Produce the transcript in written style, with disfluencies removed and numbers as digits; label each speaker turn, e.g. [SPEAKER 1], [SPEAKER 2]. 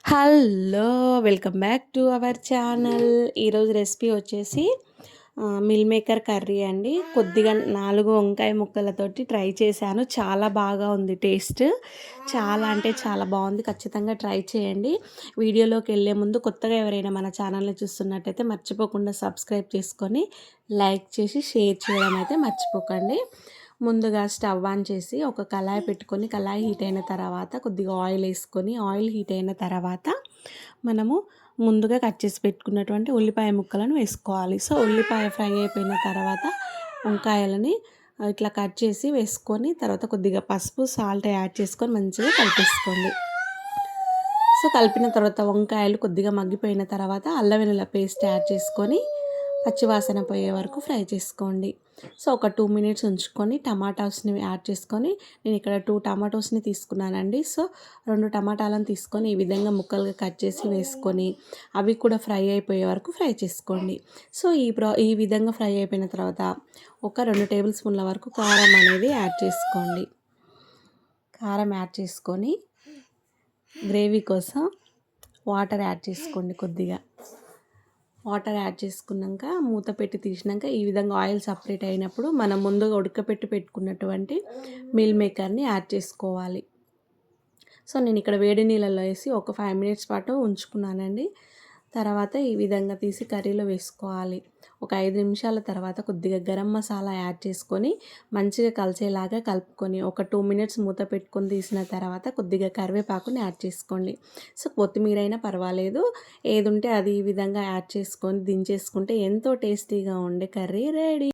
[SPEAKER 1] Hello! Welcome back to our channel. ఈరోజు recipe వచ్చేసి meal maker curry అండి. కొద్దిగా 4 వంకాయ ముక్కలతోటి ట్రై చేశాను. చాలా బాగా ఉంది టేస్ట్. చాలా అంటే చాలా బాగుంది. ఖచ్చితంగా ట్రై చేయండి. వీడియోలోకి వెళ్ళే ముందు కొత్తగా ఎవరైనా మన ఛానల్ని చూస్తున్నట్టయితే మర్చిపోకుండా సబ్స్క్రైబ్ చేసుకొని లైక్ చేసి షేర్ చేయడం అయితే మర్చిపోకండి. ముందుగా స్టవ్ ఆన్ చేసి ఒక కళాయి పెట్టుకొని కళాయి హీట్ అయిన తర్వాత కొద్దిగా ఆయిల్ వేసుకొని ఆయిల్ హీట్ అయిన తర్వాత మనము ముందుగా కట్ చేసి పెట్టుకున్నటువంటి ఉల్లిపాయ ముక్కలను వేసుకోవాలి. సో ఉల్లిపాయ ఫ్రై అయిపోయిన తర్వాత వంకాయలని ఇట్లా కట్ చేసి వేసుకొని తర్వాత కొద్దిగా పసుపు సాల్ట్ యాడ్ చేసుకొని మంచిగా కలిపేసుకోండి. సో కలిపిన తర్వాత వంకాయలు కొద్దిగా మగ్గిపోయిన తర్వాత అల్లం వెల్లుల్లి పేస్ట్ యాడ్ చేసుకొని పచ్చివాసన పోయే వరకు ఫ్రై చేసుకోండి. సో ఒక 2 మినిట్స్ ఉంచుకొని టమాటాస్ని యాడ్ చేసుకొని నేను ఇక్కడ 2 టమాటోస్ని తీసుకున్నానండి. సో 2 టమాటాలను తీసుకొని ఈ విధంగా ముక్కలుగా కట్ చేసి వేసుకొని అవి కూడా ఫ్రై అయిపోయే వరకు ఫ్రై చేసుకోండి. సో ఈ విధంగా ఫ్రై అయిపోయిన తర్వాత ఒక 2 టేబుల్ స్పూన్ల వరకు కారం అనేది యాడ్ చేసుకోండి. కారం యాడ్ చేసుకొని గ్రేవీ కోసం వాటర్ యాడ్ చేసుకోండి. కొద్దిగా వాటర్ యాడ్ చేసుకున్నాక మూత పెట్టి తీసినాక ఈ విధంగా ఆయిల్ సపరేట్ అయినప్పుడు మనం ముందుగా ఉడకపెట్టి పెట్టుకున్నటువంటి మిల్ మేకర్ని యాడ్ చేసుకోవాలి. సో నేను ఇక్కడ వేడి నీళ్ళల్లో వేసి ఒక 5 మినిట్స్ పాటు ఉంచుకున్నానండి. తర్వాత ఈ విధంగా తీసి కర్రీలో వేసుకోవాలి. ఒక 5 నిమిషాల తర్వాత కొద్దిగా గరం మసాలా యాడ్ చేసుకొని మంచిగా కలిసేలాగా కలుపుకొని ఒక 2 మినిట్స్ మూత పెట్టుకొని తీసిన తర్వాత కొద్దిగా కరివేపాకుని యాడ్ చేసుకోండి. సో కొత్తిమీర అయినా పర్వాలేదు, ఏది ఉంటే అది ఈ విధంగా యాడ్ చేసుకొని దించేసుకుంటే ఎంతో టేస్టీగా ఉండే కర్రీ రెడీ.